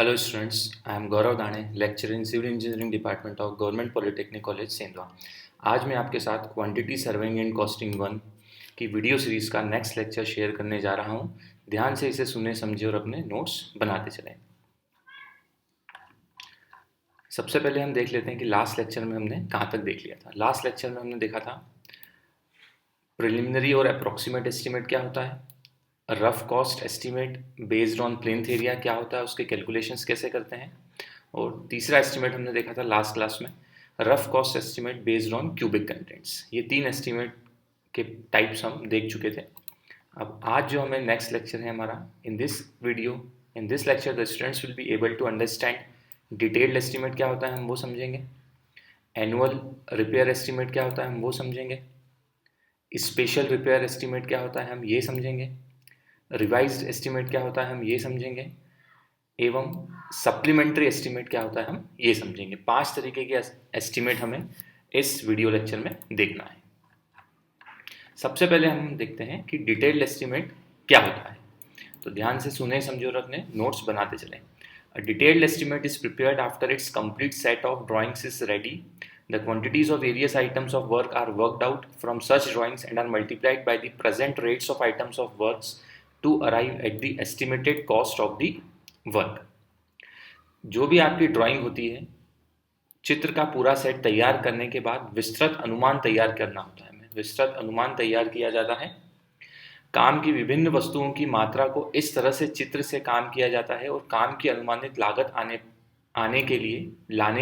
Hello students, I am Gaurav Dane, lecturer in civil engineering department of government polytechnic college Sendhwa. आज मैं आपके साथ quantity surveying and costing 1 की video series का next lecture share करने जा रहा हूं। ध्यान से इसे सुने, समझे और अपने नोट्स बनाते चलें। सबसे पहले हम देख लेते हैं कि लास्ट लेक्चर में हमने कहाँ तक देख लिया था। लास्ट लेक्चर में हमने देखा था प्रिलिमिनरी और अप्रॉक्सीमेट एस्टिमेट क्या होता है, rough cost estimate based on plain area क्या होता है, उसके कैलकुलेशंस कैसे करते हैं, और तीसरा एस्टिमेट हमने देखा था लास्ट क्लास में, rough cost estimate based on cubic contents. ये तीन एस्टिमेट के टाइप्स हम देख चुके थे। अब आज जो हमें नेक्स्ट लेक्चर है हमारा, in this lecture the students will be able to understand detailed estimate क्या होता है, हम वो समझेंगे। एनुअल रिपेयर एस्टिमेट क्या होता है, हम वो समझेंगे। स्पेशल रिपेयर एस्टिमेट क्या होता है, हम ये समझेंगे। रिवाइज्ड एस्टिमेट क्या होता है, हम ये समझेंगे। एवं सप्लीमेंट्री एस्टिमेट क्या होता है, हम ये समझेंगे। 5 तरीके के एस्टिमेट हमें इस वीडियो लेक्चर में देखना है। सबसे पहले हम देखते हैं कि डिटेल्ड एस्टिमेट क्या होता है। तो ध्यान से सुने, समझे और अपने नोट्स बनाते चलें। A detailed estimate is prepared after its complete set of drawings is ready. The quantities of various items of work are worked out from such drawings and are multiplied by the present rates of items of works to arrive at the estimated cost of the work. जो भी आपकी drawing होती है, चित्र का पूरा set तैयार करने के बाद विस्तृत अनुमान तैयार करना होता है। विस्तृत अनुमान तैयार किया जाता है। काम की विभिन्न वस्तुओं की मात्रा को इस तरह से चित्र से काम किया जाता है और काम की अनुमानित लागत लाने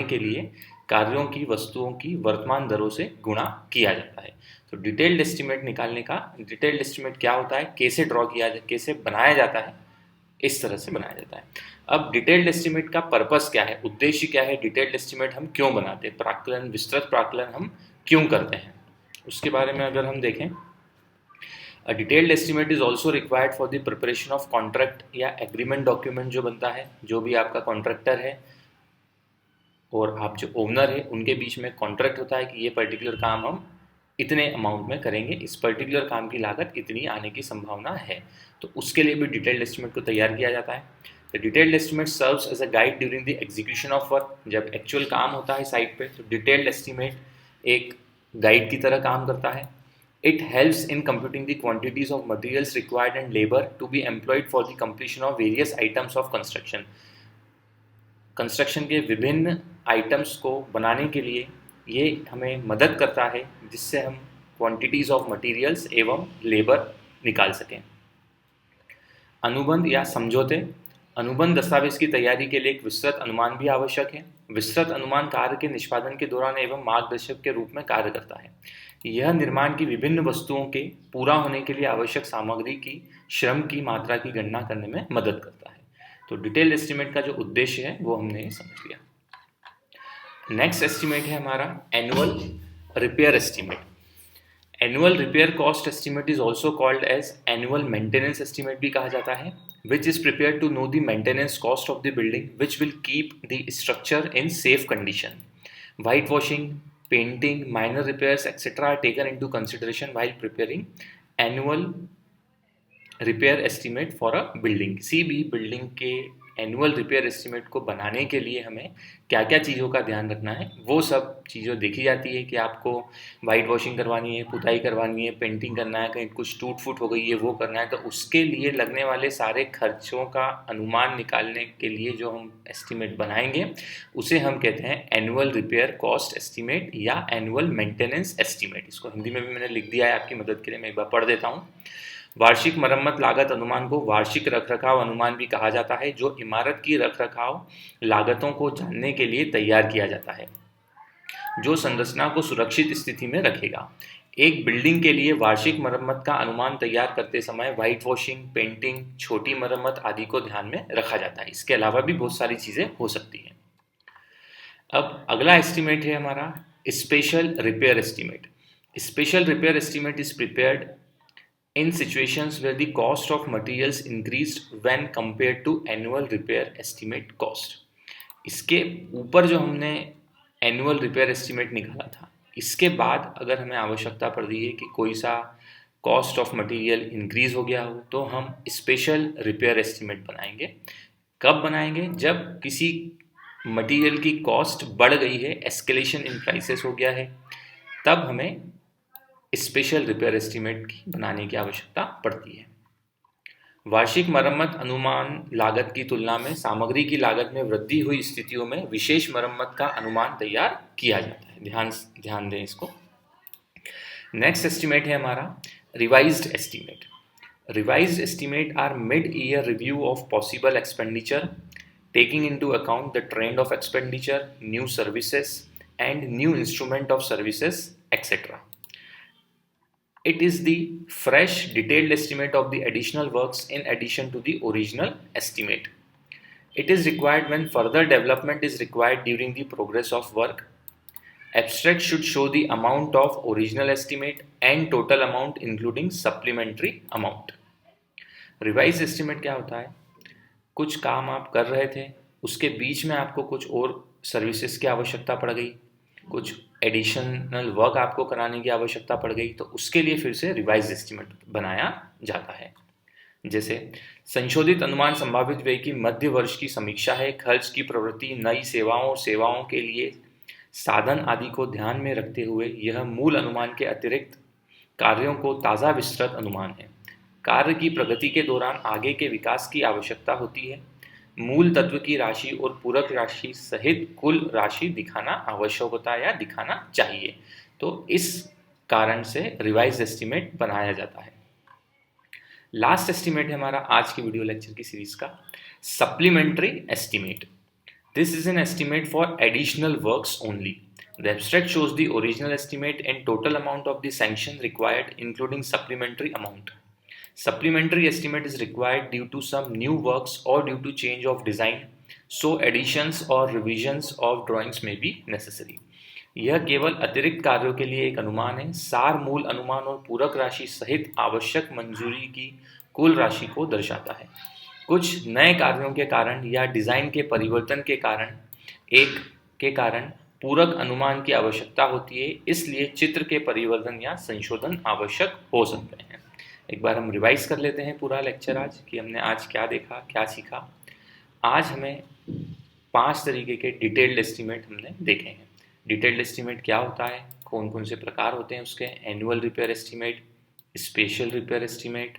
के लिए कार्यों की वस्तुओं की वर्तमान दरों से गुणा किया जाता है। तो डिटेल्ड एस्टिमेट क्या होता है, कैसे ड्रॉ किया जाए, कैसे बनाया जाता है, इस तरह से बनाया जाता है। अब डिटेल्ड एस्टिमेट का पर्पस क्या है, उद्देश्य क्या है, डिटेल्ड एस्टिमेट हम क्यों बनाते हैं, प्राक्कलन विस्तृत प्राक्कलन हम क्यों करते हैं, उसके बारे में अगर हम देखें। A detailed estimate is also required for the preparation of contract या agreement document जो बनता है। जो भी आपका कॉन्ट्रैक्टर है और आप जो ओनर है, उनके बीच में कॉन्ट्रैक्ट होता है कि ये पर्टिकुलर काम हम इतने अमाउंट में करेंगे, इस पर्टिकुलर काम की लागत इतनी आने की संभावना है। तो उसके लिए भी डिटेल्ड एस्टिमेट को तैयार किया जाता है। The detailed estimate serves as a guide during the execution of work. जब एक्चुअल काम होता है साइट पे, तो डिटेल्ड एस्टिमेट एक गाइड की तरह काम करता है। It helps in computing the quantities of materials required and labor to be employed for the completion of various items of construction. Construction के विभिन्न आइटम्स को बनाने के लिए ये हमें मदद करता है, जिससे हम क्वांटिटीज ऑफ मटेरियल्स एवं लेबर निकाल सकें। अनुबंध या समझौते। अनुबंध दस्तावेज की तैयारी के लिए एक विस्तृत अनुमान भी आवश्यक है। विस्तृत अनुमान कार्य के निष्पादन के दौरान एवं मार्गदर्शक के रूप में कार्य करता है। यह निर्माण की विभिन्न वस्तुओं के पूरा होने के लिए आवश्यक सामग्री की श्रम की मात्रा की गणना करने में मदद करता है। तो डिटेल एस्टिमेट का जो उद्देश्य है वो हमने समझ लिया। नेक्स्ट एस्टिमेट है हमारा annual repair estimate. Annual repair cost estimate is also called as annual maintenance estimate भी कहा जाता है, which is prepared to know the maintenance cost of the building, which will keep the structure in safe condition. Whitewashing, painting, minor repairs, etc. are taken into consideration while preparing annual repair estimate for a building. किसी भी building के annual repair estimate को बनाने के लिए हमें क्या क्या चीज़ों का ध्यान रखना है, वो सब चीज़ें देखी जाती है कि आपको वाइट वॉशिंग करवानी है, पुताई करवानी है, पेंटिंग करना है, कहीं कुछ टूट फूट हो गई है वो करना है। तो उसके लिए लगने वाले सारे खर्चों का अनुमान निकालने के लिए जो हम एस्टिमेट बनाएंगे, उसे हम कहते हैं एनुअल रिपेयर कॉस्ट एस्टिमेट या एनुअल मेंटेनेंस एस्टिमेट। इसको हिंदी में भी मैंने लिख दिया है आपकी मदद के लिए, मैं एक बार पढ़ देता हूँ। वार्षिक मरम्मत लागत अनुमान को वार्षिक रखरखाव अनुमान भी कहा जाता है, जो इमारत की रखरखाव लागतों को जानने के लिए तैयार किया जाता है, जो संरचना को सुरक्षित स्थिति में रखेगा। एक बिल्डिंग के लिए वार्षिक मरम्मत का अनुमान तैयार करते समय व्हाइट वॉशिंग, पेंटिंग, छोटी मरम्मत आदि को ध्यान में रखा जाता है। इसके अलावा भी बहुत सारी चीज़ें हो सकती हैं। अब अगला एस्टिमेट है हमारा special repair estimate. Special repair estimate is prepared in situations where the cost of materials increased when compared to annual repair estimate cost. इसके ऊपर जो हमने एनुअल रिपेयर एस्टिमेट निकाला था, इसके बाद अगर हमें आवश्यकता पड़ रही है कि कोई सा कॉस्ट ऑफ मटेरियल इंक्रीज हो गया हो, तो हम स्पेशल रिपेयर एस्टिमेट बनाएंगे। कब बनाएंगे? जब किसी मटेरियल की कॉस्ट बढ़ गई है, एस्केलेशन इन प्राइसेस हो गया है, तब हमें स्पेशल रिपेयर एस्टीमेट की बनाने की आवश्यकता पड़ती है। वार्षिक मरम्मत अनुमान लागत की तुलना में सामग्री की लागत में वृद्धि हुई स्थितियों में विशेष मरम्मत का अनुमान तैयार किया जाता है। ध्यान दें इसको। नेक्स्ट एस्टीमेट है हमारा revised estimate. Revised estimate are mid-year review of possible expenditure, taking into account the trend of expenditure, new services, and new instrument of services, etc. It is the fresh, detailed estimate of the additional works in addition to the original estimate. It is required when further development is required during the progress of work. Abstract should show the amount of original estimate and total amount including supplementary amount. Revise estimate क्या होता है? कुछ काम आप कर रहे थे, उसके बीच में आपको कुछ और सर्विसेज की आवश्यकता पड़ गई, कुछ एडिशनल वर्क आपको कराने की आवश्यकता पड़ गई, तो उसके लिए फिर से रिवाइज एस्टिमेट बनाया जाता है। जैसे संशोधित अनुमान संभावित व्यय की मध्य वर्ष की समीक्षा है, खर्च की प्रवृत्ति, नई सेवाओं और सेवाओं के लिए साधन आदि को ध्यान में रखते हुए यह मूल अनुमान के अतिरिक्त कार्यों को ताज़ा विस्तृत अनुमान है। कार्य की प्रगति के दौरान आगे के विकास की आवश्यकता होती है। मूल तत्व की राशि और पूरक राशि सहित कुल राशि दिखाना आवश्यक होता है या दिखाना चाहिए। तो इस कारण से रिवाइज एस्टीमेट बनाया जाता है। लास्ट एस्टीमेट है हमारा आज की वीडियो लेक्चर की सीरीज का supplementary estimate. This is an estimate for additional works only. The abstract shows the original estimate and total amount of the sanction required including supplementary amount. Supplementary estimate is required due to some new works or due to change of design, so additions or revisions of drawings may be necessary. यह केवल अतिरिक्त कार्यों के लिए एक अनुमान है। सार मूल अनुमान और पूरक राशि सहित आवश्यक मंजूरी की कुल राशि को दर्शाता है। कुछ नए कार्यों के कारण या डिजाइन के परिवर्तन के कारण पूरक अनुमान की आवश्यकता होती है, इसलिए चित्र के परिवर्तन या संशोधन आवश्यक हो सकते हैं। एक बार हम रिवाइज कर लेते हैं पूरा लेक्चर आज कि हमने आज क्या देखा, क्या सीखा। आज हमें 5 तरीके के डिटेल्ड एस्टीमेट हमने देखे हैं। डिटेल्ड एस्टीमेट क्या होता है, कौन कौन से प्रकार होते हैं उसके, annual repair estimate, special repair estimate,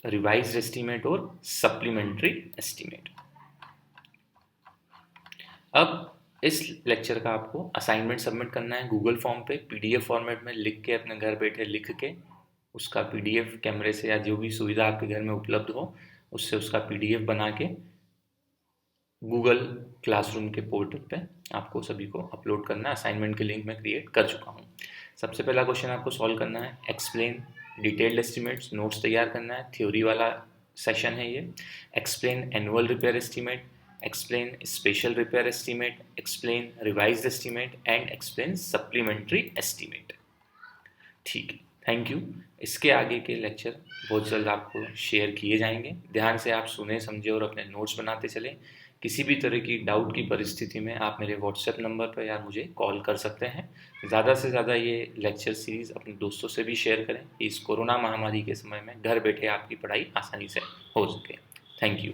revised estimate और सप्लीमेंट्री एस्टीमेट। अब इस लेक्चर का आपको असाइनमेंट सबमिट करना है गूगल फॉर्म पे पीडीएफ फॉर्मेट में लिख के, अपने घर बैठे लिख के उसका पीडीएफ कैमरे से या जो भी सुविधा आपके घर में उपलब्ध हो उससे उसका पीडीएफ बना के गूगल क्लासरूम के पोर्टल पे आपको सभी को अपलोड करना है। असाइनमेंट के लिंक मैं क्रिएट कर चुका हूँ। सबसे पहला क्वेश्चन आपको सॉल्व करना है, एक्सप्लेन डिटेल्ड एस्टीमेट्स, नोट्स तैयार करना है, थ्योरी वाला सेशन है ये। Explain annual repair estimate, explain special repair estimate, explain revised estimate and explain supplementary estimate। ठीक है, थैंक यू। इसके आगे के लेक्चर बहुत जल्द आपको शेयर किए जाएंगे। ध्यान से आप सुने समझे और अपने नोट्स बनाते चलें। किसी भी तरह की डाउट की परिस्थिति में आप मेरे व्हाट्सएप नंबर पर या मुझे कॉल कर सकते हैं। ज़्यादा से ज़्यादा ये लेक्चर सीरीज़ अपने दोस्तों से भी शेयर करें। इस कोरोना महामारी के समय में घर बैठे आपकी पढ़ाई आसानी से हो सके। Thank you.